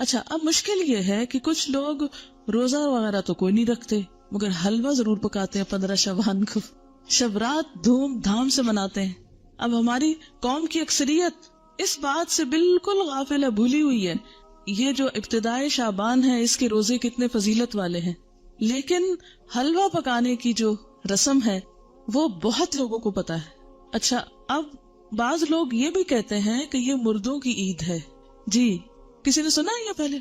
اچھا اب مشکل یہ ہے کہ کچھ لوگ روزہ وغیرہ تو کوئی نہیں رکھتے مگر حلوہ ضرور پکاتے ہیں 15 شعبان کو، شب رات دھوم دھام سے مناتے ہیں۔ اب ہماری قوم کی اکثریت اس بات سے بالکل غافل ہے، بھولی ہوئی ہے یہ جو ابتدائے شعبان ہے اس کے روزے کتنے فضیلت والے ہیں، لیکن حلوہ پکانے کی جو رسم ہے وہ بہت لوگوں کو پتا ہے۔ اچھا اب بعض لوگ یہ بھی کہتے ہیں کہ یہ مردوں کی عید ہے۔ جی کسی نے سنا ہے یہ پہلے؟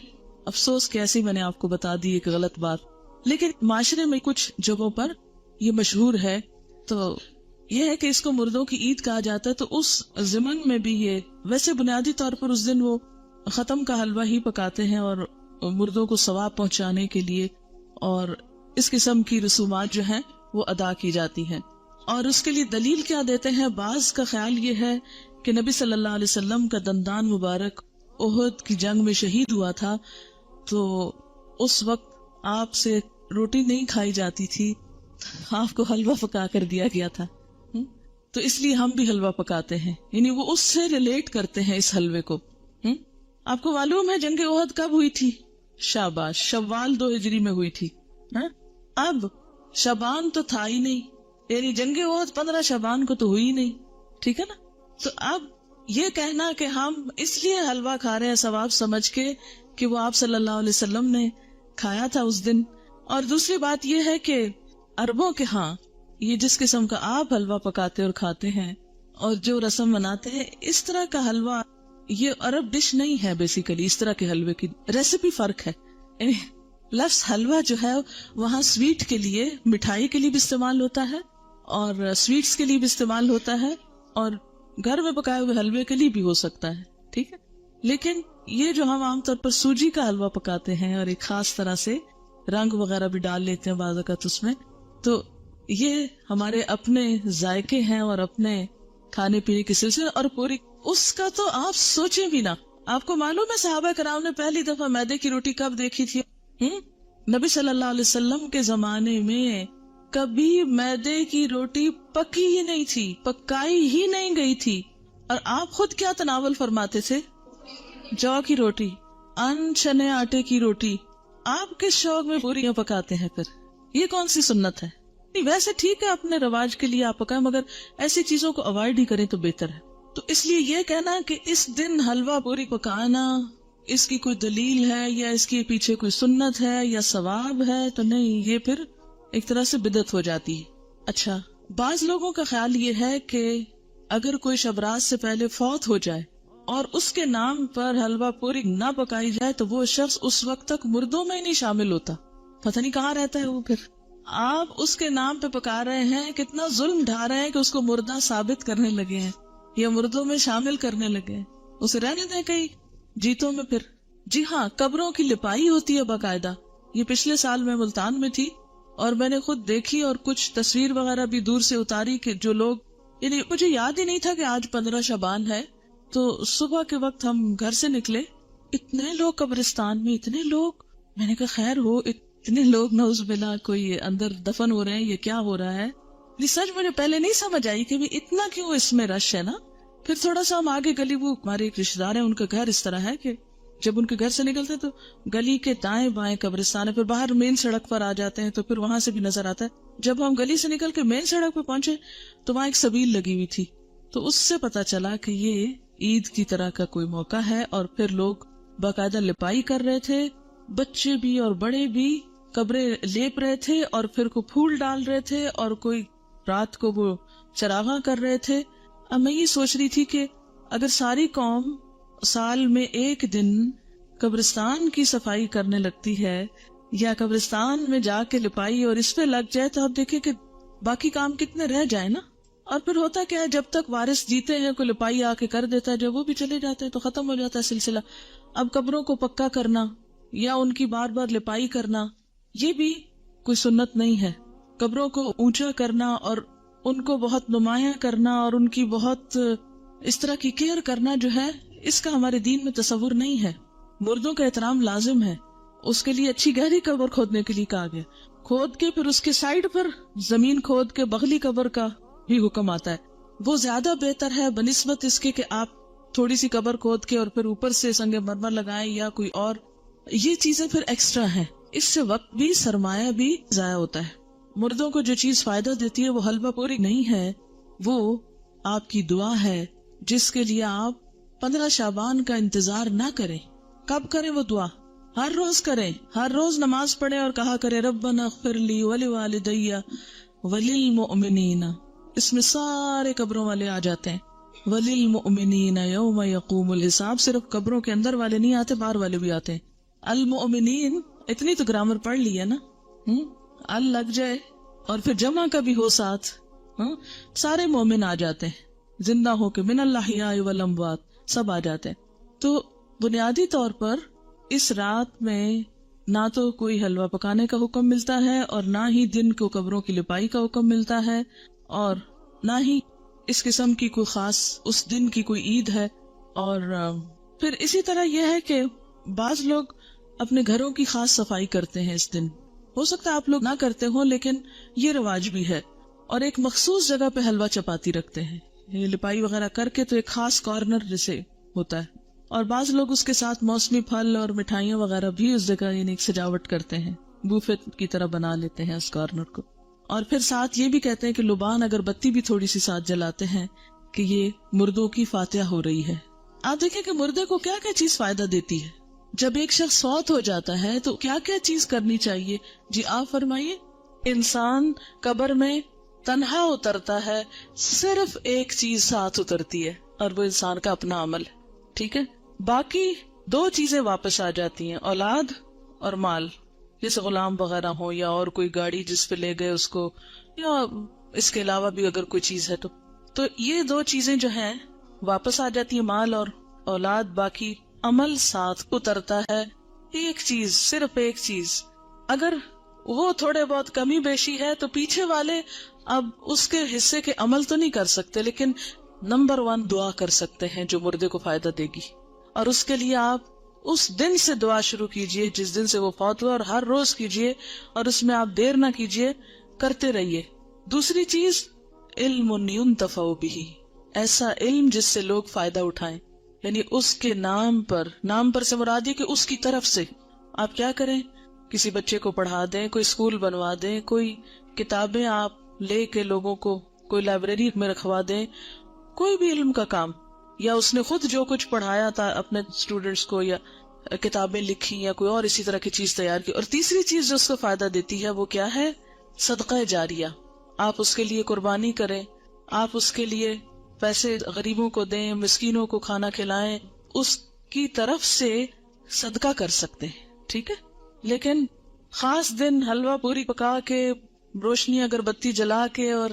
افسوس کہ ایسی میں نے آپ کو بتا دی ایک غلط بات، لیکن معاشرے میں کچھ جگہوں پر یہ مشہور ہے، تو یہ ہے کہ اس کو مردوں کی عید کہا جاتا ہے۔ تو اس ضمن میں بھی یہ ویسے بنیادی طور پر اس دن وہ ختم کا حلوہ ہی پکاتے ہیں اور مردوں کو ثواب پہنچانے کے لیے، اور اس قسم کی رسومات جو ہیں وہ ادا کی جاتی ہیں۔ اور اس کے لیے دلیل کیا دیتے ہیں؟ بعض کا خیال یہ ہے کہ نبی صلی اللہ علیہ وسلم کا دندان مبارک احد کی جنگ میں شہید ہوا تھا، تو اس وقت آپ سے روٹی نہیں کھائی جاتی تھی، آپ کو حلوہ پکا کر دیا گیا تھا، تو اس لیے ہم بھی حلوہ پکاتے ہیں، یعنی وہ اس سے ریلیٹ کرتے ہیں اس حلوے کو۔ آپ کو معلوم ہے جنگ احد کب ہوئی تھی؟ شاباش، شوال 2 ہجری میں ہوئی تھی۔ اب شعبان تو تھا ہی نہیں، یعنی جنگ احد 15 شعبان کو تو ہوئی نہیں، ٹھیک ہے نا؟ تو اب یہ کہنا کہ ہم اس لیے حلوہ کھا رہے ہیں ثواب سمجھ کے کہ وہ آپ صلی اللہ علیہ وسلم نے کھایا تھا اس دن۔ اور دوسری بات یہ ہے کہ عربوں کے ہاں یہ جس قسم کا آپ حلوہ پکاتے اور کھاتے ہیں اور جو رسم مناتے ہیں، اس طرح کا حلوہ یہ عرب ڈش نہیں ہے۔ بیسیکلی اس طرح کے حلوے کی ریسیپی فرق ہے، یعنی لفظ حلوہ جو ہے وہاں سویٹ کے لیے، مٹھائی کے لیے بھی استعمال ہوتا ہے اور سویٹس کے لیے بھی استعمال ہوتا ہے، اور گھر میں پکائے ہوئے حلوے کے لیے بھی ہو سکتا ہے، ٹھیک ہے؟ لیکن یہ جو ہم عام طور پر سوجی کا حلوہ پکاتے ہیں اور ایک خاص طرح سے رنگ وغیرہ بھی ڈال لیتے ہیں بعض اوقات اس میں، تو یہ ہمارے اپنے ذائقے ہیں اور اپنے کھانے پینے کے سلسلے، اور پوری اس کا تو آپ سوچیں بھی نہ۔ آپ کو معلوم ہے صحابہ کرام نے پہلی دفعہ میدے کی روٹی کب دیکھی تھی؟ نبی صلی اللہ علیہ وسلم کے زمانے میں کبھی میدے کی روٹی پکی ہی نہیں تھی، پکائی ہی نہیں گئی تھی، اور آپ خود کیا تناول فرماتے تھے؟ جو کی روٹی، ان چنے آٹے کی روٹی۔ آپ کس شوق میں پوریاں پکاتے ہیں پھر؟ یہ کون سی سنت ہے؟ ویسے ٹھیک ہے اپنے رواج کے لیے آپ پکائیں، مگر ایسی چیزوں کو اوائڈ ہی کریں تو بہتر ہے۔ تو اس لیے یہ کہنا کہ اس دن حلوہ پوری پکانا اس کی کوئی دلیل ہے یا اس کے پیچھے کوئی سنت ہے یا ثواب ہے، تو نہیں، یہ پھر ایک طرح سے بدعت ہو جاتی ہے۔ اچھا بعض لوگوں کا خیال یہ ہے کہ اگر کوئی شب رات سے پہلے فوت ہو جائے اور اس کے نام پر حلوہ پوری نہ پکائی جائے تو وہ شخص اس وقت تک مردوں میں ہی نہیں شامل ہوتا، پتہ نہیں کہاں رہتا ہے وہ۔ پھر آپ اس کے نام پہ پکا رہے ہیں، کتنا ظلم ڈھا رہے ہیں کہ اس کو مردہ ثابت کرنے لگے ہیں یا مردوں میں شامل کرنے لگے ہیں۔ اسے رہنے دیں کہیں جیتوں میں۔ پھر جی ہاں، قبروں کی لپائی ہوتی ہے باقاعدہ۔ یہ پچھلے سال میں ملتان میں تھی اور میں نے خود دیکھی اور کچھ تصویر وغیرہ بھی دور سے اتاری کہ جو لوگ، یعنی مجھے یاد ہی نہیں تھا کہ آج 15 شعبان ہے، تو صبح کے وقت ہم گھر سے نکلے، اتنے لوگ قبرستان میں، اتنے لوگ، میں نے کہا خیر ہو، اتنے لوگ نعوذ باللہ کوئی اندر دفن ہو رہے ہیں، یہ کیا ہو رہا ہے؟ سچ مجھے پہلے نہیں سمجھ آئی کہ اتنا کیوں اس میں رش ہے نا۔ پھر تھوڑا سا ہم آگے گلی، وہ ہمارے ایک رشتے دار ہیں، ان کا گھر اس طرح ہے کہ جب ان کے گھر سے نکلتے تو گلی کے دائیں بائیں قبرستان ہے، پھر باہر مین سڑک پر آ جاتے ہیں تو پھر وہاں سے بھی نظر آتا ہے۔ جب ہم گلی سے نکل کے مین سڑک پہ پہنچے تو وہاں ایک سبیل لگی ہوئی تھی، تو اس سے پتا چلا کہ یہ عید کی طرح کا کوئی موقع ہے، اور پھر لوگ باقاعدہ لپائی کر رہے تھے، بچے بھی اور بڑے بھی قبریں لیپ رہے تھے، اور پھر کو پھول ڈال رہے تھے، اور کوئی رات کو وہ چراغاں کر رہے تھے۔ اب میں یہ سوچ رہی تھی کہ اگر ساری قوم سال میں ایک دن قبرستان کی صفائی کرنے لگتی ہے یا قبرستان میں جا کے لپائی اور اس پہ لگ جائے، تو آپ دیکھیں کہ باقی کام کتنے رہ جائیں نا۔ اور پھر ہوتا کیا ہے، جب تک وارث جیتے ہیں کوئی لپائی آ کے کر دیتا ہے، جب وہ بھی چلے جاتے ہیں تو ختم ہو جاتا ہے سلسلہ۔ اب قبروں کو پکا کرنا یا ان کی بار بار لپائی کرنا، یہ بھی کوئی سنت نہیں ہے۔ قبروں کو اونچا کرنا اور ان کو بہت نمایاں کرنا اور ان کی بہت اس طرح کی کیئر کرنا جو ہے، اس کا ہمارے دین میں تصور نہیں ہے۔ مردوں کا احترام لازم ہے، اس کے لیے اچھی گہری قبر کھودنے کے لیے کہا گیا، کھود کے پھر اس کے سائڈ پر زمین کھود کے بغلی قبر کا بھی حکم آتا ہے۔ وہ زیادہ بہتر ہے بنسبت اس کے کہ آپ تھوڑی سی قبر کھود کے اور پھر اوپر سے سنگ مرمر لگائیں یا کوئی اور، یہ چیزیں پھر ایکسٹرا ہیں. اس سے وقت بھی سرمایہ بھی ضائع ہوتا ہے. مردوں کو جو چیز فائدہ دیتی ہے وہ حلوہ پوری نہیں ہے، وہ آپ کی دعا ہے، جس کے لیے آپ 15 شعبان کا انتظار نہ کریں. کب کریں وہ دعا؟ ہر روز کریں. ہر روز نماز پڑھیں اور کہا کریں ربنا اغفر لی ولوالدی وللمؤمنین. اس میں سارے قبروں والے آ جاتے ہیں. وللمؤمنین یوم یقوم الحساب. صرف قبروں کے اندر والے نہیں آتے، باہر والے بھی آتے ہیں. المؤمنین، اتنی تو گرامر پڑھ لی ہے نا. ال لگ جائے اور پھر جمع کا بھی ہو ساتھ، سارے مومن آ جاتے ہیں، زندہ ہو کے، من الاحیاء والاموات، سب آ جاتے ہیں. تو بنیادی طور پر اس رات میں نہ تو کوئی حلوہ پکانے کا حکم ملتا ہے اور نہ ہی دن کو قبروں کی لپائی کا حکم ملتا ہے، اور نہ ہی اس قسم کی کوئی خاص اس دن کی کوئی عید ہے. اور پھر اسی طرح یہ ہے کہ بعض لوگ اپنے گھروں کی خاص صفائی کرتے ہیں اس دن. ہو سکتا ہے آپ لوگ نہ کرتے ہوں، لیکن یہ رواج بھی ہے. اور ایک مخصوص جگہ پہ حلوہ چپاتی رکھتے ہیں، یہ لپائی وغیرہ کر کے، تو ایک خاص کارنر جیسے ہوتا ہے. اور بعض لوگ اس کے ساتھ موسمی پھل اور مٹھائیاں وغیرہ بھی اس جگہ یعنی ایک سجاوٹ کرتے ہیں، بوفے کی طرح بنا لیتے ہیں اس کارنر کو. اور پھر ساتھ یہ بھی کہتے ہیں کہ لبان اگر بتی بھی تھوڑی سی ساتھ جلاتے ہیں کہ یہ مردوں کی فاتحہ ہو رہی ہے. آپ دیکھیں کہ مردے کو کیا کیا چیز فائدہ دیتی ہے. جب ایک شخص فوت ہو جاتا ہے تو کیا کیا چیز کرنی چاہیے؟ جی آپ فرمائیے. انسان قبر میں تنہا اترتا ہے، صرف ایک چیز ساتھ اترتی ہے اور وہ انسان کا اپنا عمل ہے. ٹھیک ہے، باقی 2 چیزیں واپس آ جاتی ہیں، اولاد اور مال. جیسے غلام وغیرہ ہو یا اور کوئی گاڑی جس پہ لے گئے اس کو، یا اس کے علاوہ بھی اگر کوئی چیز ہے تو یہ 2 چیزیں جو ہیں واپس آ جاتی ہیں، مال اور اولاد. باقی عمل ساتھ اترتا ہے. ایک چیز، صرف ایک چیز، اگر وہ تھوڑے بہت کمی بیشی ہے تو پیچھے والے اب اس کے حصے کے عمل تو نہیں کر سکتے، لیکن نمبر 1 دعا کر سکتے ہیں جو مردے کو فائدہ دے گی. اور اس کے لیے آپ اس دن سے دعا شروع کیجئے جس دن سے وہ فوت ہوا، اور ہر روز کیجئے، اور اس میں آپ دیر نہ کیجئے، کرتے رہیے. دوسری چیز، علم ينتفع به، ایسا علم جس سے لوگ فائدہ اٹھائیں، یعنی اس کے نام پر سے مراد یہ کہ اس کی طرف سے آپ کیا کریں، کسی بچے کو پڑھا دیں، کوئی اسکول بنوا دیں، کوئی کتابیں آپ لے کے لوگوں کو کوئی لائبریری میں رکھوا دیں، کوئی بھی علم کا کام، یا اس نے خود جو کچھ پڑھایا تھا اپنے اسٹوڈینٹس کو، یا کتابیں لکھی، یا کوئی اور اسی طرح کی چیز تیار کی. اور تیسری چیز جو اس کو فائدہ دیتی ہے وہ کیا ہے؟ صدقہ جاریہ. آپ اس کے لیے قربانی کریں، آپ اس کے لیے پیسے غریبوں کو دیں، مسکینوں کو کھانا کھلائیں، اس کی طرف سے صدقہ کر سکتے ہیں. ٹھیک ہے، لیکن خاص دن حلوہ پوری پکا کے، روشنی اگربتی جلا کے، اور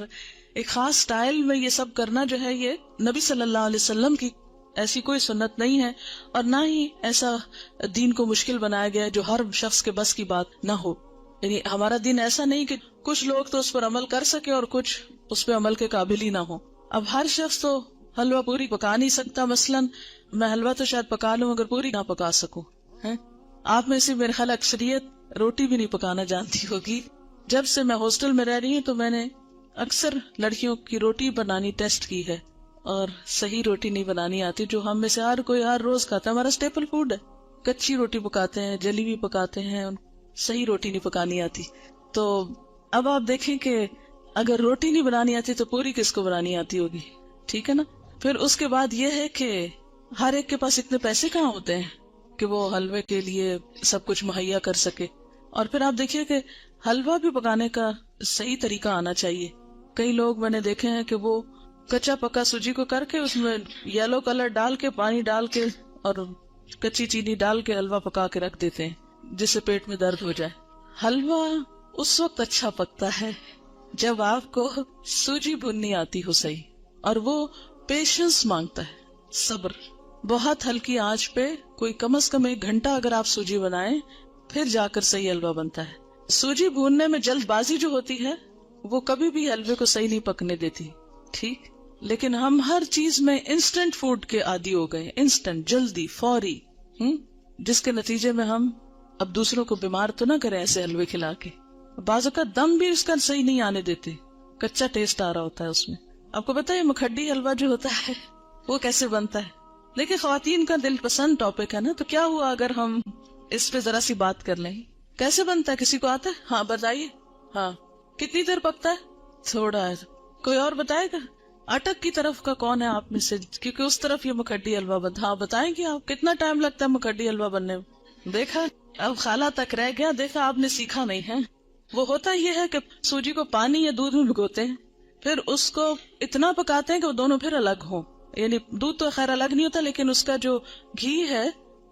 ایک خاص سٹائل میں یہ سب کرنا جو ہے، یہ نبی صلی اللہ علیہ وسلم کی ایسی کوئی سنت نہیں ہے، اور نہ ہی ایسا دین کو مشکل بنایا گیا ہے جو ہر شخص کے بس کی بات نہ ہو. یعنی ہمارا دین ایسا نہیں کہ کچھ لوگ تو اس پر عمل کر سکے اور کچھ اس پہ عمل کے قابل ہی نہ ہو. اب ہر شخص تو حلوہ پوری پکا نہیں سکتا. مثلا میں حلوہ تو شاید پکا لوں اگر پوری نہ پکا سکوں. آپ میں سے میرے خیال اکثریت روٹی بھی نہیں پکانا جانتی ہوگی. جب سے میں ہاسٹل میں رہ رہی ہوں تو میں نے اکثر لڑکیوں کی روٹی بنانی ٹیسٹ کی ہے، اور صحیح روٹی نہیں بنانی آتی، جو ہم میں سے ہر کوئی ہر روز کھاتا ہے. ہمارا اسٹیپل فوڈ ہے. کچی روٹی پکاتے ہیں، جلی بھی پکاتے ہیں، صحیح روٹی نہیں پکانی آتی. تو اب آپ دیکھیں کہ اگر روٹی نہیں بنانی آتی تو پوری کس کو بنانی آتی ہوگی. ٹھیک ہے نا. پھر اس کے بعد یہ ہے کہ ہر ایک کے پاس اتنے پیسے کہاں ہوتے ہیں کہ وہ حلوے کے لیے سب کچھ مہیا کر سکے. اور پھر آپ دیکھیے کہ حلوہ بھی پکانے کا صحیح طریقہ آنا چاہیے. کئی لوگ میں نے دیکھے ہیں کہ وہ کچا پکا سوجی کو کر کے اس میں یلو کلر ڈال کے، پانی ڈال کے اور کچی چینی ڈال کے حلوہ پکا کے رکھ دیتے ہیں جس سے پیٹ میں درد ہو جائے. حلوہ اس وقت اچھا پکتا ہے جب آپ کو سوجی بھوننی آتی ہو صحیح، اور وہ پیشنس مانگتا ہے، صبر. بہت ہلکی آنچ پہ کوئی کم از کم 1 گھنٹہ اگر آپ سوجی بنائیں پھر جا کر صحیح حلوہ بنتا ہے. سوجی بھوننے میں جلد بازی جو ہوتی ہے وہ کبھی بھی حلوے کو صحیح نہیں پکنے دیتی. ٹھیک، لیکن ہم ہر چیز میں انسٹنٹ فوڈ کے عادی ہو گئے، انسٹنٹ، جلدی، فوری، جس کے نتیجے میں ہم اب دوسروں کو بیمار تو نہ کریں ایسے حلوے کھلا کے. بعض اوقات دم بھی اس کا صحیح نہیں آنے دیتے، کچا ٹیسٹ آ رہا ہوتا ہے اس میں. آپ کو پتا ہے مکھڈی حلوہ جو ہوتا ہے وہ کیسے بنتا ہے؟ دیکھیں خواتین کا دل پسند ٹاپک ہے نا، تو کیا ہوا اگر ہم اس پہ ذرا سی بات کر لیں. کیسے بنتا ہے؟ کسی کو آتا ہے؟ ہاں بتائیے. ہاں کتنی دیر پکتا ہے؟ تھوڑا ہے. کوئی اور بتائے گا؟ اٹک کی طرف کا کون ہے آپ میں سے؟ کیونکہ اس طرف یہ مکھڈی حلوہ بنتا. ہاں بتائیں گے آپ کتنا ٹائم لگتا ہے مکھڈی حلوہ بننے میں؟ دیکھا، اب خالہ تک رہ گیا. دیکھا آپ نے سیکھا نہیں ہے. وہ ہوتا یہ ہے کہ سوجی کو پانی یا دودھ میں بھگوتے ہیں، پھر اس کو اتنا پکاتے ہیں کہ وہ دونوں پھر الگ ہوں. یعنی دودھ تو خیر الگ نہیں ہوتا، لیکن اس کا جو گھی ہے،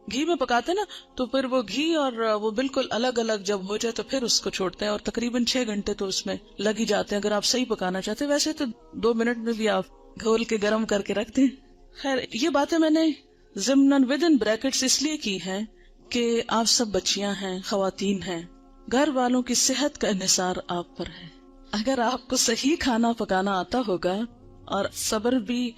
گھی میں پکاتے نا، تو پھر وہ گھی اور وہ بالکل الگ الگ جب ہو جائے تو پھر اس کو چھوڑتے ہیں. اور تقریباً 6 گھنٹے تو اس میں لگ ہی جاتے ہیں اگر آپ صحیح پکانا چاہتے ہیں. ویسے تو 2 منٹ میں بھی آپ گھول کے گرم کر کے رکھتے ہیں. خیر یہ باتیں میں نے ضمن ودن بریکٹس اس لیے کی ہیں کہ آپ سب بچیاں ہیں، خواتین ہیں، گھر والوں کی صحت کا انحصار آپ پر ہے. اگر آپ کو صحیح کھانا پکانا آتا ہوگا اور صبر بھی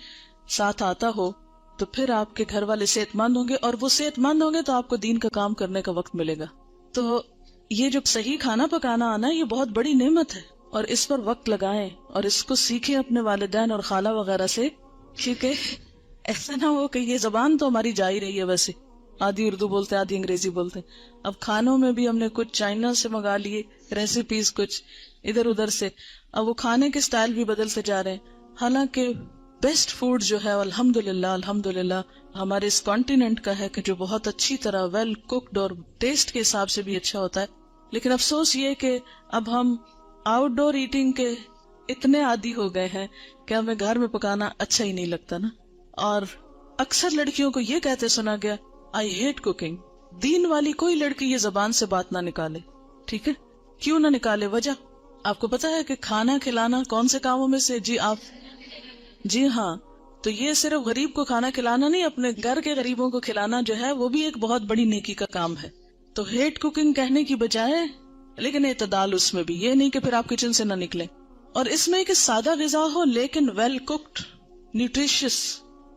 ساتھ آتا ہو تو پھر آپ کے گھر والے صحت مند ہوں گے، اور وہ صحت مند ہوں گے تو آپ کو دین کا کام کرنے کا وقت ملے گا. تو یہ جو صحیح کھانا پکانا آنا یہ بہت بڑی نعمت ہے، اور اس پر وقت لگائیں اور اس کو سیکھیں اپنے والدین اور خالہ وغیرہ سے، کیونکہ ایسا نہ ہو کہ یہ زبان تو ہماری جا ہی رہی ہے، ویسے آدھی اردو بولتے آدھی انگریزی بولتے. اب کھانوں میں بھی ہم نے کچھ چائنا سے منگا لیے ریسیپیز، کچھ ادھر ادھر سے. اب وہ کھانے کے سٹائل بھی بدلتے جا رہے ہیں. حالانکہ بیسٹ فوڈ جو ہے الحمدللہ ہمارے اس کانٹیننٹ کا ہے، کہ جو بہت اچھی طرح ویل کوکڈ اور ٹیسٹ کے حساب سے بھی اچھا ہوتا ہے. لیکن افسوس یہ کہ اب ہم آؤٹ ڈور ایٹنگ کے اتنے عادی ہو گئے ہیں کہ ہمیں گھر میں پکانا اچھا ہی نہیں لگتا نا. اور اکثر لڑکیوں کو یہ کہتے سنا گیا آئی ہیٹ کوکنگ. دین والی کوئی لڑکی یہ زبان سے بات نہ نکالے، ٹھیک ہے؟ کیوں نہ نکالے؟ وجہ آپ کو پتا ہے کہ کھانا کھلانا کون سے کاموں میں سے؟ جی ہاں، تو یہ صرف غریب کو کھانا کھلانا نہیں، اپنے گھر کے غریبوں کو کھلانا جو ہے وہ بھی ایک بہت بڑی نیکی کا کام ہے. تو ہیٹ کوکنگ کہنے کی بجائے، لیکن اعتدال اس میں بھی، یہ نہیں کہ پھر آپ کچن سے نہ نکلیں. اور اس میں کہ سادہ غذا ہو لیکن ویل کوکڈ، نیوٹریشس،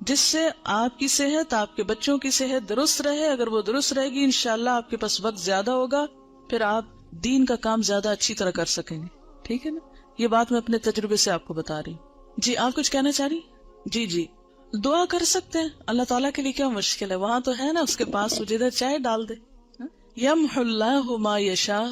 جس سے آپ کی صحت، آپ کے بچوں کی صحت درست رہے. اگر وہ درست رہے گی انشاءاللہ آپ کے پاس وقت زیادہ ہوگا، پھر آپ دین کا کام زیادہ اچھی طرح کر سکیں گے. ٹھیک ہے نا؟ یہ بات میں اپنے تجربے سے آپ کو بتا رہی ہوں. جی آپ کچھ کہنا چاہ رہی؟ جی دعا کر سکتے ہیں. اللہ تعالیٰ کے لیے کیا مشکل ہے؟ وہاں تو ہے نا اس کے پاس، جدھر چاہے ڈال دے. یمحو اللہ ما یشاء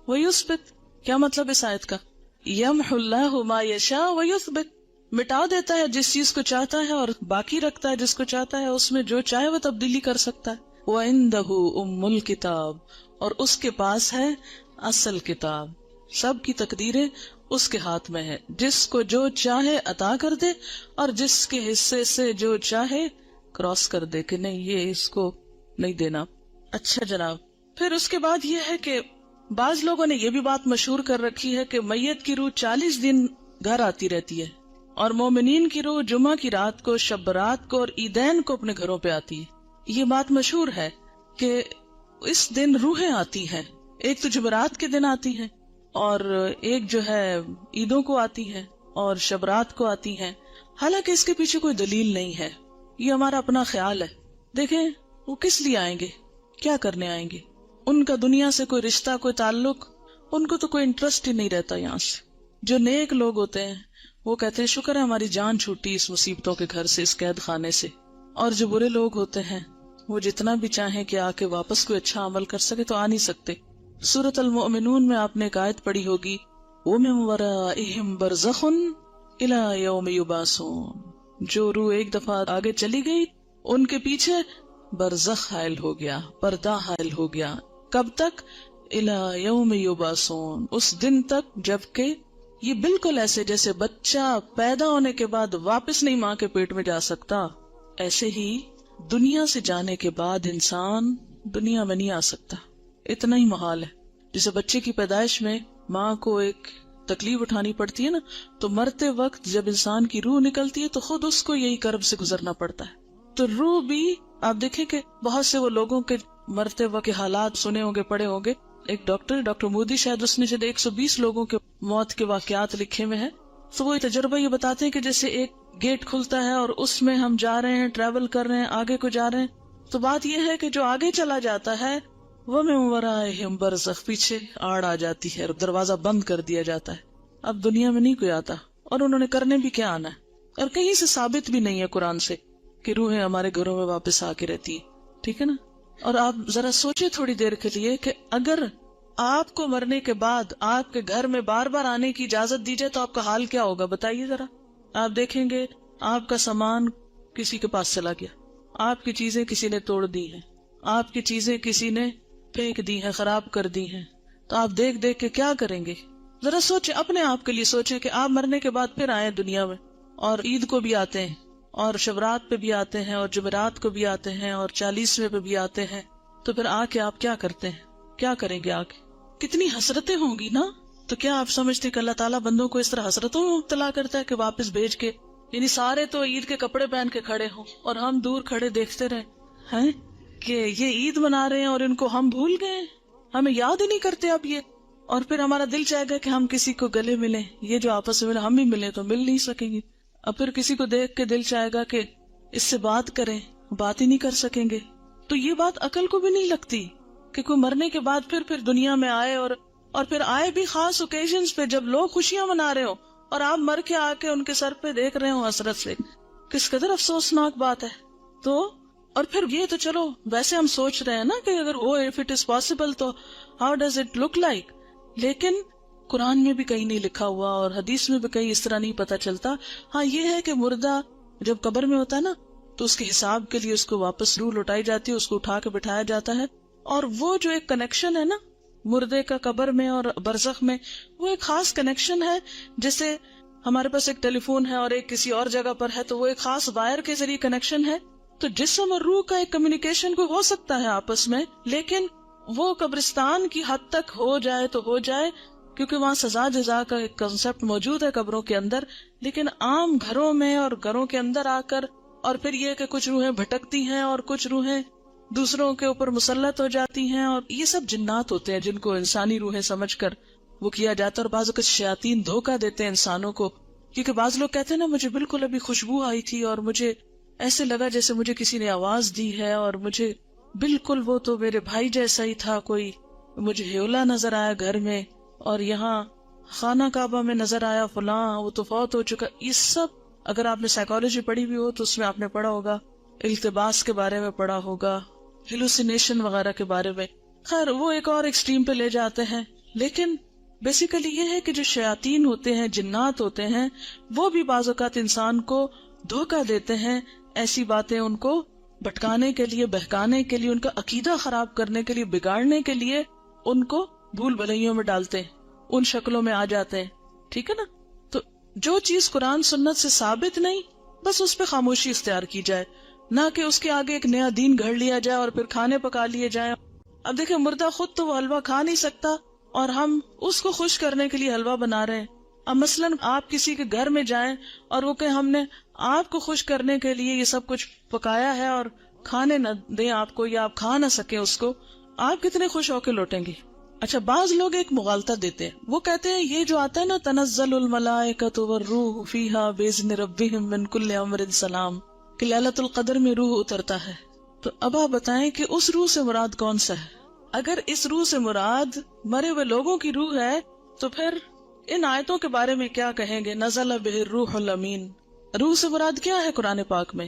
ویثبت. کیا مطلب اس آیت کا؟ یمحو اللہ ما یشاء ویثبت، مٹا دیتا ہے جس چیز کو چاہتا ہے اور باقی رکھتا ہے جس کو چاہتا ہے. اس میں جو چاہے وہ تبدیلی کر سکتا ہے. وَعِندَهُ أُمُّ الْكِتَابِ، اور اس کے پاس ہے اصل کتاب. سب کی تقدیریں اس کے ہاتھ میں ہے. جس کو جو چاہے عطا کر دے، اور جس کے حصے سے جو چاہے کراس کر دے کہ نہیں یہ اس کو نہیں دینا. اچھا جناب، پھر اس کے بعد یہ ہے کہ بعض لوگوں نے یہ بھی بات مشہور کر رکھی ہے کہ میت کی روح 40 دن گھر آتی رہتی ہے، اور مومنین کی روح جمعہ کی رات کو، شب برات کو اور عیدین کو اپنے گھروں پہ آتی ہے. یہ بات مشہور ہے کہ اس دن روحیں آتی ہیں. ایک تو جمعرات کے دن آتی ہیں، اور ایک جو ہے عیدوں کو آتی ہے، اور شبرات کو آتی ہیں. حالانکہ اس کے پیچھے کوئی دلیل نہیں ہے، یہ ہمارا اپنا خیال ہے. دیکھیں وہ کس لیے آئیں گے، کیا کرنے آئیں گے؟ ان کا دنیا سے کوئی رشتہ، کوئی تعلق، ان کو تو کوئی انٹرسٹ ہی نہیں رہتا یہاں سے. جو نیک لوگ ہوتے ہیں وہ کہتے ہیں شکر ہے ہماری جان چھوٹی اس مصیبتوں کے گھر سے، اس قید خانے سے. اور جو برے لوگ ہوتے ہیں وہ جتنا بھی چاہیں کہ آ کے واپس کوئی اچھا عمل کر سکے تو آ نہیں سکتے. سورۃ المؤمنون میں آپ نے ایک آیت پڑھی ہوگی، وَمِن وَرَائِهِمْ بَرْزَخٌ إِلَى يَوْمِ يُبْعَثُونَ. جو روح ایک دفعہ آگے چلی گئی، ان کے پیچھے برزخ حائل ہو گیا، پردہ حائل ہو گیا. کب تک؟ إِلَى يَوْمِ يُبْعَثُونَ، اس دن تک جبکہ یہ بالکل ایسے جیسے بچہ پیدا ہونے کے بعد واپس نہیں ماں کے پیٹ میں جا سکتا، ایسے ہی دنیا سے جانے کے بعد انسان دنیا میں نہیں آ سکتا. اتنا ہی محال ہے. جیسے بچے کی پیدائش میں ماں کو ایک تکلیف اٹھانی پڑتی ہے نا، تو مرتے وقت جب انسان کی روح نکلتی ہے تو خود اس کو یہی کرب سے گزرنا پڑتا ہے. تو روح بھی آپ دیکھیں کہ بہت سے وہ لوگوں کے مرتے وقت کے حالات سنے ہوں گے، پڑھے ہوں گے. ایک ڈاکٹر مودی شاید اس نے 120 لوگوں کے موت کے واقعات لکھے ہوئے ہیں. تو وہ تجربہ یہ بتاتے ہیں کہ جیسے ایک گیٹ کھلتا ہے اور اس میں ہم جا رہے ہیں، ٹریول کر رہے ہیں، آگے کو جا رہے ہیں. تو بات یہ ہے کہ جو آگے چلا جاتا ہے وَمِن وَرَائِهِمْ بَرْزَخٌ، پیچھے آڑ آ جاتی ہے اور دروازہ بند کر دیا جاتا ہے. اب دنیا میں نہیں کوئی آتا، اور انہوں نے کرنے بھی کیا آنا ہے. اور کہیں سے ثابت بھی نہیں ہے قرآن سے کہ روحیں ہمارے گھروں میں واپس آ کے رہتی ہیں. ٹھیک ہے نا. اور آپ ذرا سوچیں تھوڑی دیر کے لیے کہ اگر آپ کو مرنے کے بعد آپ کے گھر میں بار بار آنے کی اجازت دی جائے تو آپ کا حال کیا ہوگا؟ بتائیے ذرا. آپ دیکھیں گے آپ کا سامان کسی کے پاس چلا گیا، آپ کی چیزیں کسی نے توڑ دی ہیں، آپ کی چیزیں کسی نے پھینک دی ہیں، خراب کر دی ہیں، تو آپ دیکھ دیکھ کے کیا کریں گے؟ ذرا سوچیں، اپنے آپ کے لیے سوچیں کہ آپ مرنے کے بعد پھر آئے دنیا میں، اور عید کو بھی آتے ہیں، اور شبرات پہ بھی آتے ہیں، اور جمعرات کو بھی آتے ہیں، اور 40ویں پہ بھی آتے ہیں. تو پھر آ کے آپ کیا کرتے ہیں؟ کیا کریں گے؟ آ کے کتنی حسرتیں ہوں گی نا. تو کیا آپ سمجھتے کہ اللہ تعالیٰ بندوں کو اس طرح حسرتوں میں مبتلا کرتا ہے کہ واپس بھیج کے، یعنی سارے تو عید کے کپڑے پہن کے کھڑے ہوں اور ہم دور کھڑے دیکھتے رہے ہیں کہ یہ عید منا رہے ہیں اور ان کو ہم بھول گئے، ہمیں یاد ہی نہیں کرتے اب یہ. اور پھر ہمارا دل چاہے گا کہ ہم کسی کو گلے ملیں، یہ جو آپس میں ہم ہی ملیں تو مل نہیں سکیں گے. اور پھر کسی کو دیکھ کے دل چاہے گا کہ اس سے بات کریں، بات ہی نہیں کر سکیں گے. تو یہ بات عقل کو بھی نہیں لگتی کہ کوئی مرنے کے بعد پھر دنیا میں آئے، اور پھر آئے بھی خاص اوکیزنز پہ جب لوگ خوشیاں منا رہے ہو اور آپ مر کے آ کے ان کے سر پہ دیکھ رہے ہو حسرت سے. کس قدر افسوسناک بات ہے. تو اور پھر یہ تو چلو ویسے ہم سوچ رہے ہیں نا کہ اگر ہو اف اٹ از پاسبل تو how does it look like, لیکن قرآن میں بھی کہیں نہیں لکھا ہوا اور حدیث میں بھی کہیں اس طرح نہیں پتا چلتا. ہاں یہ ہے کہ مردہ جب قبر میں ہوتا ہے نا تو اس کے حساب کے لیے اس کو واپس روح لوٹائی جاتی ہے، اس کو اٹھا کے بٹھایا جاتا ہے. اور وہ جو ایک کنیکشن ہے نا مردے کا قبر میں اور برزخ میں، وہ ایک خاص کنیکشن ہے. جیسے ہمارے پاس ایک ٹیلی فون ہے اور ایک کسی اور جگہ پر ہے تو وہ ایک خاص وائر کے ذریعے کنیکشن ہے. تو جسم اور روح کا ایک کمیونیکیشن کو ہو سکتا ہے آپس میں، لیکن وہ قبرستان کی حد تک ہو جائے تو ہو جائے، کیونکہ وہاں سزا جزا کا ایک کنسپٹ موجود ہے قبروں کے اندر. لیکن عام گھروں میں اور گھروں کے اندر آ کر، اور پھر یہ کہ کچھ روحیں بھٹکتی ہیں اور کچھ روحیں دوسروں کے اوپر مسلط ہو جاتی ہیں، اور یہ سب جنات ہوتے ہیں جن کو انسانی روحیں سمجھ کر وہ کیا جاتا ہے. اور بعض اوقات شیاطین دھوکہ دیتے ہیں انسانوں کو، کیونکہ بعض لوگ کہتے ہیں نا مجھے بالکل ابھی خوشبو آئی تھی اور مجھے ایسے لگا جیسے مجھے کسی نے آواز دی ہے، اور مجھے بالکل وہ تو میرے بھائی جیسا ہی تھا، کوئی مجھے ہیولا نظر آیا گھر میں، اور یہاں خانہ کعبہ میں نظر آیا فلاں، وہ تو فوت ہو چکا. یہ سب اگر آپ نے سائیکالوجی پڑھی بھی ہو تو اس میں آپ نے پڑھا ہوگا، التباس کے بارے میں پڑھا ہوگا، ہیلوسینیشن وغیرہ کے بارے میں. خیر وہ ایک اور ایکسٹریم پہ لے جاتے ہیں. لیکن بیسیکلی یہ ہے کہ جو شیاطین ہوتے ہیں، جنات ہوتے ہیں، وہ بھی بعض اوقات انسان کو دھوکہ دیتے ہیں، ایسی باتیں ان کو بھٹکانے کے لیے، بہکانے کے لیے، ان کا عقیدہ خراب کرنے کے لیے، بگاڑنے کے لیے ان کو بھول بھلائیوں میں ڈالتے ہیں، ان شکلوں میں آ جاتے ہیں. ٹھیک ہے نا. تو جو چیز قرآن سنت سے ثابت نہیں، بس اس پہ خاموشی اختیار کی جائے، نہ کہ اس کے آگے ایک نیا دین گھڑ لیا جائے اور پھر کھانے پکا لیے جائیں. اب دیکھیں مردہ خود تو وہ حلوہ کھا نہیں سکتا اور ہم اس کو خوش کرنے کے لیے حلوہ بنا رہے ہیں. اب مثلاً آپ کسی کے گھر میں جائیں اور وہ کہ ہم نے آپ کو خوش کرنے کے لیے یہ سب کچھ پکایا ہے اور کھانے نہ دیں آپ کو، یا آپ کھا نہ سکیں اس کو، آپ کتنے خوش ہو کے لوٹیں گے؟ اچھا بعض لوگ ایک مغالطہ دیتے ہیں، وہ کہتے ہیں یہ جو آتا ہے نا تنزل الملائکۃ والروح فیہا باذن ربہم من کل امر سلام، کہ لیلۃ القدر میں روح اترتا ہے. تو اب آپ بتائیں کہ اس روح سے مراد کون سا ہے؟ اگر اس روح سے مراد مرے ہوئے لوگوں کی روح ہے تو پھر ان آیتوں کے بارے میں کیا کہیں گے؟ نزل بہ الروح الامین، روح سے مراد کیا ہے قرآن پاک میں؟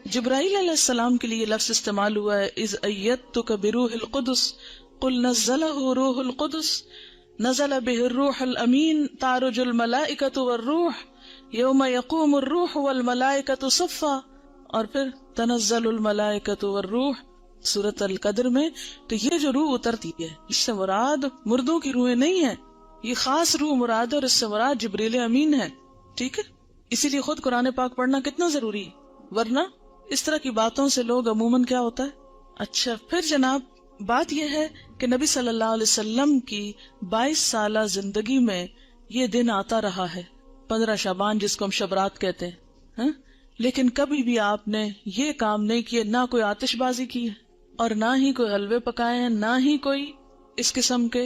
جبرائیل علیہ السلام کے لیے یہ لفظ استعمال ہوا ہے، اذ ایدتک بروح القدس قل نزلہ روح القدس نزل بہ الروح الامین تعرج الملائکۃ والروح یوم یقوم الروح والملائکۃ صفا. اور پھر تنزل الملائکۃ والروح سورۃ القدر میں. تو یہ جو روح اترتی ہے اس سے مراد مردوں کی روحیں نہیں ہیں، یہ خاص روح مراد ہے، اور اس سے مراد جبریل امین ہے. ٹھیک ہے. اسی لیے خود قرآن پاک پڑھنا کتنا ضروری ہے، ورنہ اس طرح کی باتوں سے لوگ عموماً کیا ہوتا ہے. اچھا پھر جناب بات یہ ہے کہ نبی صلی اللہ علیہ وسلم کی 22 سالہ زندگی میں یہ دن آتا رہا ہے 15 شعبان، جس کو ہم شبرات کہتے ہیں. لیکن کبھی بھی آپ نے یہ کام نہیں کیے، نہ کوئی آتش بازی کی ہے اور نہ ہی کوئی حلوے پکائے ہیں، نہ ہی کوئی اس قسم کے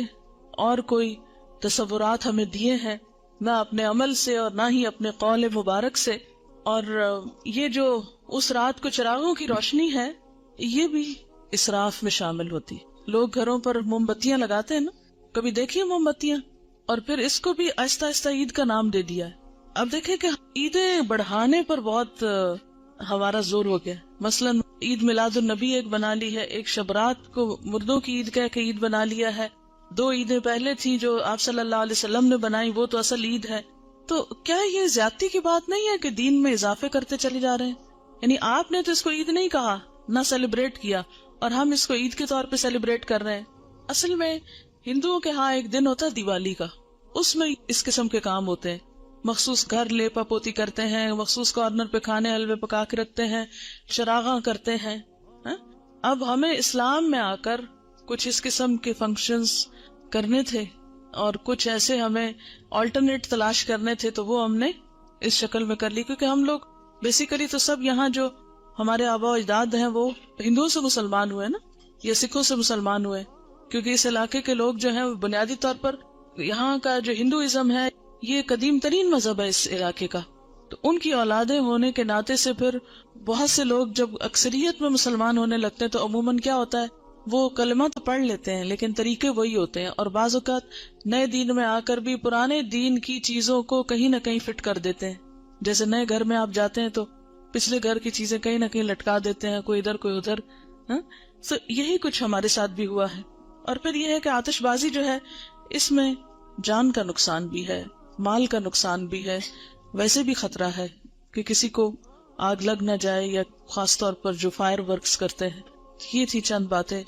اور کوئی تصورات ہمیں دیے ہیں، نہ اپنے عمل سے اور نہ ہی اپنے قول مبارک سے. اور یہ جو اس رات کو چراغوں کی روشنی ہے یہ بھی اسراف میں شامل ہوتی ہے. لوگ گھروں پر موم بتیاں لگاتے ہیں نا، کبھی دیکھیے موم بتیاں، اور پھر اس کو بھی آہستہ آہستہ عید کا نام دے دیا ہے. اب دیکھیں کہ عیدیں بڑھانے پر بہت ہمارا زور ہو گیا. مثلاً عید میلاد النبی ایک بنا لی ہے، ایک شبرات کو مردوں کی عید کہہ کے عید بنا لیا ہے، 2 عیدیں پہلے تھی جو آپ صلی اللہ علیہ وسلم نے بنائی، وہ تو اصل عید ہے. تو کیا یہ زیادتی کی بات نہیں ہے کہ دین میں اضافے کرتے چلے جا رہے ہیں؟ یعنی آپ نے تو اس کو عید نہیں کہا، نہ سیلیبریٹ کیا، اور ہم اس کو عید کے طور پہ سیلیبریٹ کر رہے ہیں. اصل میں ہندوؤں کے ہاں ایک دن ہوتا ہے دیوالی کا، اس میں اس قسم کے کام ہوتے ہیں. مخصوص گھر لیپا پوتی کرتے ہیں، مخصوص کارنر پہ کھانے حلوے پکا کے رکھتے ہیں، شراغاں کرتے ہیں. اب ہمیں اسلام میں آ کر کچھ اس قسم کے فنکشنز کرنے تھے اور کچھ ایسے ہمیں آلٹرنیٹ تلاش کرنے تھے، تو وہ ہم نے اس شکل میں کر لی. کیونکہ ہم لوگ بیسیکلی تو سب یہاں جو ہمارے آبا و اجداد ہیں وہ ہندوؤں سے مسلمان ہوئے نا، یا سکھوں سے مسلمان ہوئے، کیونکہ اس علاقے کے لوگ جو ہیں بنیادی طور پر یہاں کا جو ہندوازم ہے یہ قدیم ترین مذہب ہے اس علاقے کا. تو ان کی اولادیں ہونے کے ناطے سے پھر بہت سے لوگ جب اکثریت میں مسلمان ہونے لگتے ہیں تو عموماً کیا ہوتا ہے، وہ کلمہ تو پڑھ لیتے ہیں لیکن طریقے وہی ہوتے ہیں، اور بعض اوقات نئے دین میں آ کر بھی پرانے دین کی چیزوں کو کہیں نہ کہیں فٹ کر دیتے ہیں. جیسے نئے گھر میں آپ جاتے ہیں تو پچھلے گھر کی چیزیں کہیں نہ کہیں لٹکا دیتے ہیں، کوئی ادھر کوئی ادھر. تو یہی کچھ ہمارے ساتھ بھی ہوا ہے. اور پھر یہ ہے کہ آتش بازی جو ہے اس میں جان کا نقصان بھی ہے، مال کا نقصان بھی ہے، ویسے بھی خطرہ ہے کہ کسی کو آگ لگ نہ جائے، یا خاص طور پر جو فائر ورکس کرتے ہیں. یہ تھی چند باتیں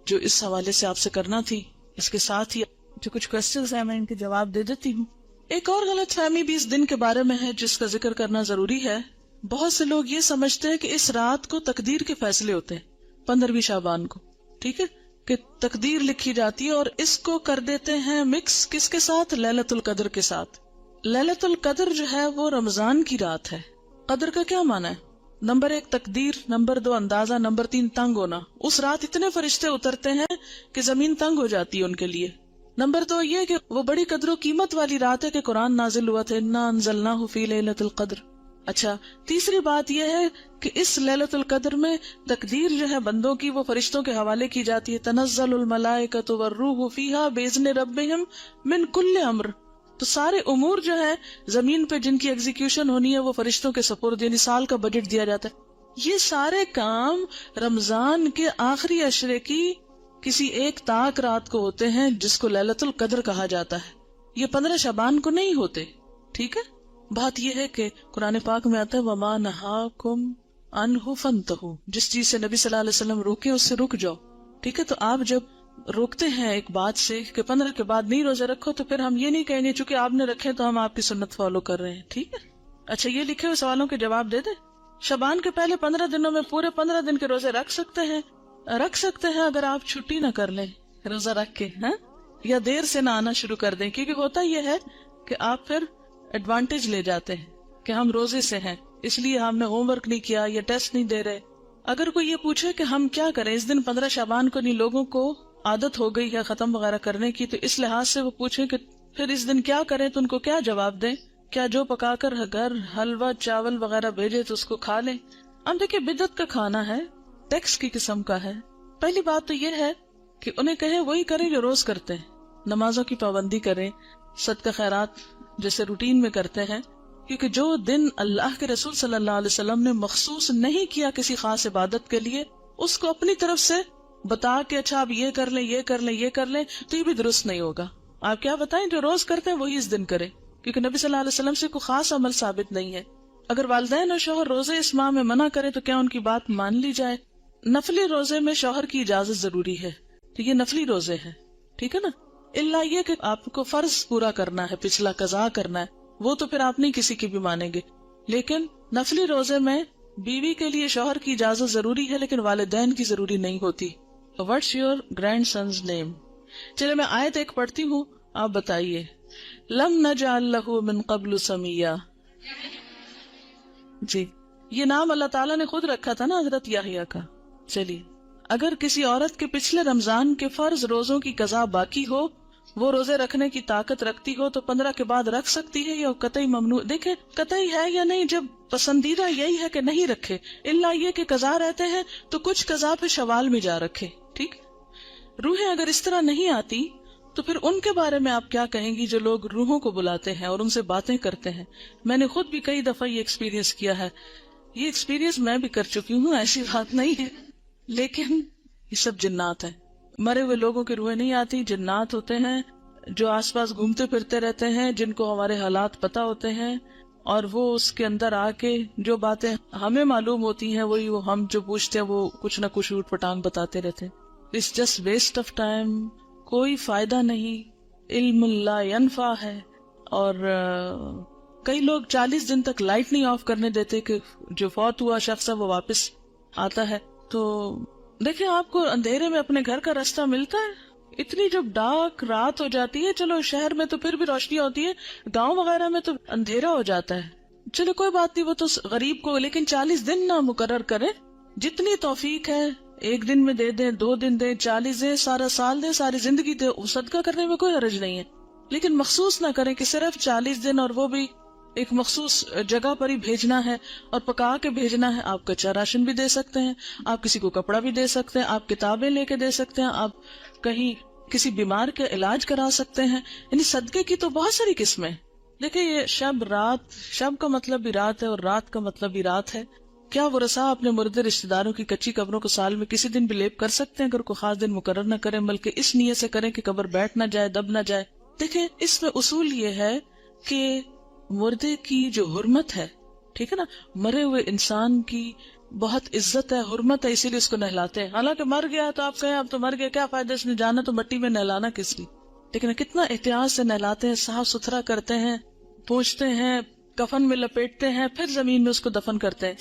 جو اس حوالے سے آپ سے کرنا تھی. اس کے ساتھ ہی جو کچھ کوشچنز ہیں میں ان کے جواب دے دیتی ہوں. ایک اور غلط فہمی بھی اس دن کے بارے میں ہے جس کا ذکر کرنا ضروری ہے. بہت سے لوگ یہ سمجھتے ہیں کہ اس رات کو تقدیر کے فیصلے ہوتے ہیں، 15ویں شعبان کو، ٹھیک ہے، کہ تقدیر لکھی جاتی ہے، اور اس کو کر دیتے ہیں مکس کس کے ساتھ؟ لیلۃ القدر کے ساتھ. لیلۃ القدر جو ہے وہ رمضان کی رات ہے. قدر کا کیا معنی ہے؟ نمبر 1 تقدیر، نمبر 2 اندازہ، نمبر 3 تنگ ہونا. اس رات اتنے فرشتے اترتے ہیں کہ زمین تنگ ہو جاتی ہے ان کے لیے. نمبر 2 یہ کہ وہ بڑی قدر و قیمت والی رات ہے کہ قرآن نازل ہوا تھا، انا انزلناہ فی لیلۃ القدر. اچھا، تیسری بات یہ ہے کہ اس لیلۃ القدر میں تقدیر جو ہے بندوں کی وہ فرشتوں کے حوالے کی جاتی ہے. تنزل الملائکۃ والروح فیہا باذن ربہم من کل امر. تو سارے امور جو ہے زمین پہ جن کی ایگزیکیوشن ہونی ہے وہ فرشتوں کے سپرد، یعنی سال کا بجٹ دیا جاتا ہے. یہ سارے کام رمضان کے آخری عشرے کی کسی ایک طاق رات کو ہوتے ہیں جس کو لیلۃ القدر کہا جاتا ہے. یہ 15 شعبان کو نہیں ہوتے. ٹھیک ہے، بات یہ ہے کہ قرآن پاک میں آتا ہے وَمَا نَهَاكُمْ عَنْهُ فَانْتَهُوا، جس چیز سے نبی صلی اللہ علیہ وسلم روکے اس سے رک جاؤ. ٹھیک ہے، تو آپ جب روکتے ہیں ایک بات سے کہ 15 کے بعد نہیں روزے رکھو، تو پھر ہم یہ نہیں کہیں گے چونکہ آپ نے رکھے تو ہم آپ کی سنت فالو کر رہے ہیں. ٹھیک ہے، اچھا یہ لکھے ہوئے سوالوں کے جواب دے دیں. شعبان کے پہلے 15 دنوں میں پورے 15 دن کے روزے رکھ سکتے ہیں اگر آپ چھٹی نہ کر لیں روزہ رکھ کے، یا دیر سے نہ آنا شروع کر دیں. کیونکہ ہوتا یہ ہے کہ آپ پھر ایڈوانٹیج لے جاتے ہیں کہ ہم روزے سے ہیں اس لیے ہم نے ہوم ورک نہیں کیا یا ٹیسٹ نہیں دے رہے. اگر کوئی یہ پوچھے کہ ہم کیا کریں اس دن 15 شعبان کو، نہیں لوگوں کو عادت ہو گئی ہے ختم وغیرہ کرنے کی، تو اس لحاظ سے وہ پوچھیں کہ پھر اس دن کیا کریں، تو ان کو کیا جواب دیں؟ کیا جو پکا کر گھر حلوہ چاول وغیرہ بھیجے تو اس کو کھا لیں؟ ہم دیکھیں بدعت کا کھانا ہے، ٹیکس کی قسم کا ہے. پہلی بات تو یہ ہے کہ انہیں کہیں وہی کریں جو روز کرتے ہیں، نمازوں کی پابندی کریں، صدقہ خیرات جیسے روٹین میں کرتے ہیں. کیونکہ جو دن اللہ کے رسول صلی اللہ علیہ وسلم نے مخصوص نہیں کیا کسی خاص عبادت کے لیے، اس کو اپنی طرف سے بتا کے اچھا آپ یہ کر لیں یہ کر لیں یہ کر لیں، تو یہ بھی درست نہیں ہوگا. آپ کیا بتائیں جو روز کرتے ہیں وہی اس دن کریں، کیونکہ نبی صلی اللہ علیہ وسلم سے کوئی خاص عمل ثابت نہیں ہے. اگر والدین اور شوہر روزے اس ماہ میں منع کریں تو کیا ان کی بات مان لی جائے؟ نفلی روزے میں شوہر کی اجازت ضروری ہے، تو یہ نفلی روزے ہیں، ٹھیک ہے نا. اللہ یہ کہ آپ کو فرض پورا کرنا ہے، پچھلا قضا کرنا ہے، وہ تو پھر آپ نہیں کسی کی بھی مانیں گے. لیکن نفلی روزے میں بیوی کے لیے شوہر کی اجازت ضروری ہے لیکن والدین کی ضروری نہیں ہوتی. What's your grandson's name؟ چلے میں آیت ایک پڑھتی ہوں، آپ بتائیے. لم نجعل له من قبل سمیا. جی یہ نام اللہ تعالیٰ نے خود رکھا تھا نا حضرت یحییٰ کا. چلیے، اگر کسی عورت کے پچھلے رمضان کے فرض روزوں کی قضا باقی ہو، وہ روزے رکھنے کی طاقت رکھتی ہو، تو 15 کے بعد رکھ سکتی ہے یا قطعی ممنوع؟ دیکھیں قطعی ہے یا نہیں، جب پسندیدہ یہی ہے کہ نہیں رکھے، الا یہ کہ قضا رہتے ہیں تو کچھ قضا پہ شوال میں جا رکھے. ٹھیک، روحیں اگر اس طرح نہیں آتی تو پھر ان کے بارے میں آپ کیا کہیں گی جو لوگ روحوں کو بلاتے ہیں اور ان سے باتیں کرتے ہیں؟ میں نے خود بھی کئی دفعہ یہ ایکسپیرینس کیا ہے یہ ایکسپیرینس میں بھی کر چکی ہوں، ایسی بات نہیں ہے، لیکن یہ سب جنات ہیں. مرے ہوئے لوگوں کی روحیں نہیں آتی، جنات ہوتے ہیں جو آس پاس گھومتے پھرتے رہتے ہیں، جن کو ہمارے حالات پتا ہوتے ہیں، اور وہ اس کے اندر آ کے جو باتیں ہمیں معلوم ہوتی ہیں وہی وہ ہم جو پوچھتے ہیں وہ کچھ نہ کچھ اوٹ پٹانگ بتاتے رہتے ہیں. It's just waste of time, کوئی فائدہ نہیں، علم لا ینفع ہے. اور کئی لوگ 40 دن تک لائٹ نہیں آف کرنے دیتے کہ جو فوت ہوا شخص ہے وہ واپس آتا ہے. تو دیکھیں آپ کو اندھیرے میں اپنے گھر کا راستہ ملتا ہے؟ اتنی جب ڈارک رات ہو جاتی ہے، چلو شہر میں تو پھر بھی روشنی ہوتی ہے، گاؤں وغیرہ میں تو اندھیرا ہو جاتا ہے. چلو کوئی بات نہیں، وہ تو غریب کو، لیکن 40 دن نہ مقرر کرے. جتنی توفیق ہے 1 دن میں دے دیں، 2 دن دیں، 40 دیں، سارا سال دیں، ساری زندگی دیں، صدقہ کرنے میں کوئی حرج نہیں ہے. لیکن مخصوص نہ کریں کہ صرف 40 دن، اور وہ بھی ایک مخصوص جگہ پر ہی بھیجنا ہے اور پکا کے بھیجنا ہے. آپ کچا راشن بھی دے سکتے ہیں، آپ کسی کو کپڑا بھی دے سکتے ہیں، آپ کتابیں لے کے دے سکتے ہیں، آپ کہیں کسی بیمار کا علاج کرا سکتے ہیں. یعنی صدقے کی تو بہت ساری قسمیں. دیکھیں یہ شب رات، شب کا مطلب بھی رات ہے اور رات کا مطلب بھی رات ہے. کیا وہ رسا اپنے مردے رشتہ داروں کی کچی قبروں کو سال میں کسی دن بھی لیپ کر سکتے ہیں اگر کوئی خاص دن مقرر نہ کریں، بلکہ اس نیت سے کریں کہ قبر بیٹھ نہ جائے، دب نہ جائے. دیکھیں اس میں اصول یہ ہے کہ مردے کی جو حرمت ہے، ٹھیک ہے نا، مرے ہوئے انسان کی بہت عزت ہے، حرمت ہے، اسی لیے اس کو نہلاتے ہیں. حالانکہ مر گیا تو آپ کہیں اب تو مر گیا، کیا فائدہ اس نے جانا تو مٹی میں نہلانا کس لیے. لیکن کتنا احتیاط سے نہلاتے ہیں، صاف ستھرا کرتے ہیں، پوچھتے ہیں، کفن میں لپیٹتے ہیں، پھر زمین میں اس کو دفن کرتے ہیں.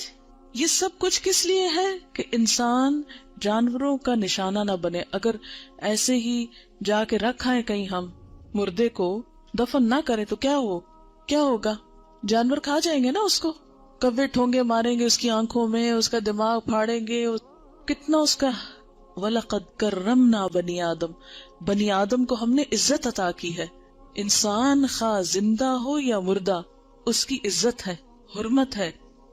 یہ سب کچھ کس لیے ہے کہ انسان جانوروں کا نشانہ نہ بنے. اگر ایسے ہی جا کے رکھ آئیں کہیں ہم مردے کو، دفن نہ کریں تو کیا ہوگا؟ جانور کھا جائیں گے نا اس کو، کوے ٹھونگے ماریں گے اس کی آنکھوں میں، اس کا دماغ پھاڑیں گے، کتنا اس کا. وَلَقَدْ كَرَّمْنَا بَنِي آدم، بنی آدم کو ہم نے عزت عطا کی ہے. انسان خواہ زندہ ہو یا مردہ، اس کی عزت ہے، حرمت ہے.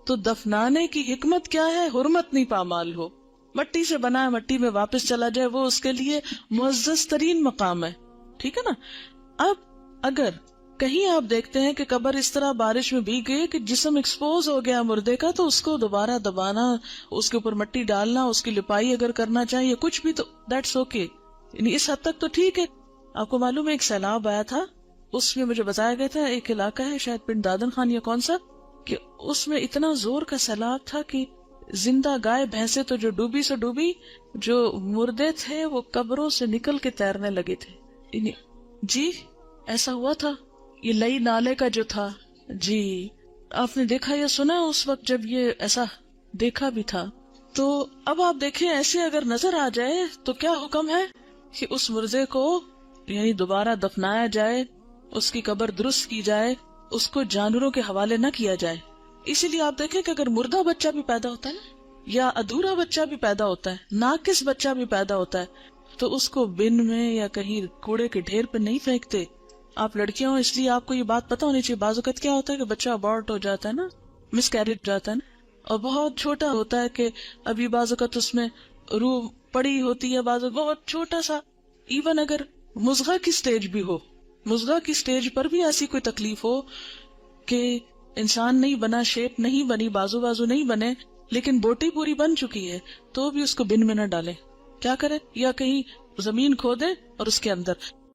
تو دفنانے کی حکمت کیا ہے؟ حرمت نہیں پامال ہو. مٹی سے بنا ہے، مٹی میں واپس چلا جائے، وہ اس کے لیے معزز ترین مقام ہے. ٹھیک ہے نا. اب اگر کہیں آپ دیکھتے ہیں کہ قبر اس طرح بارش میں بھیگ گئی کہ جسم ایکسپوز ہو گیا مردے کا، تو اس کو دوبارہ دبانا، اس کے اوپر مٹی ڈالنا، اس کی لپائی اگر کرنا چاہیے کچھ بھی، تو دیٹس اوکے. یعنی اس حد تک تو ٹھیک ہے. آپ کو معلوم ہے ایک سیلاب آیا تھا، اس میں مجھے بتایا گیا تھا ایک علاقہ ہے شاید پنڈ دادن خان یا کون سا، کہ اس میں اتنا زور کا سیلاب تھا کہ زندہ گائے بھینسیں تو جو ڈوبی سے ڈوبی، جو مردے تھے وہ قبروں سے نکل کے تیرنے لگے تھے. جی ایسا ہوا تھا. یہ لئی نالے کا جو تھا، جی آپ نے دیکھا یا سنا اس وقت جب یہ ایسا دیکھا بھی تھا. تو اب آپ دیکھیں ایسے اگر نظر آ جائے تو کیا حکم ہے کہ اس مردے کو یعنی دوبارہ دفنایا جائے، اس کی قبر درست کی جائے، اس کو جانوروں کے حوالے نہ کیا جائے. اسی لیے آپ دیکھیں کہ اگر مردہ بچہ بھی پیدا ہوتا ہے نا، یا ادھورا بچہ بھی پیدا ہوتا ہے، ناقص بچہ بھی پیدا ہوتا ہے، تو اس کو بن میں یا کہیں کوڑے کے ڈھیر پہ نہیں پھینکتے. آپ لڑکیاں ہو اس لیے آپ کو یہ بات پتا ہونی چاہیے. بعض اوقات کیا ہوتا ہے کہ بچہ ابارٹ ہو جاتا ہے نا، مس کیریج جاتا ہے نا، اور بہت چھوٹا ہوتا ہے کہ ابھی بعض اوقات اس میں روح پڑی ہوتی ہے، بعض بہت چھوٹا سا. ایون اگر مضغہ کی سٹیج بھی ہو، مضغہ کی سٹیج پر بھی ایسی کوئی تکلیف ہو کہ انسان نہیں بنا، شیپ نہیں بنی، بازو نہیں بنے، لیکن بوٹی پوری بن چکی ہے، تو بھی اس کو بن میں نہ ڈالیں. کیا کریں؟ یا کہیں زمین کھودیں اور اس کے اندر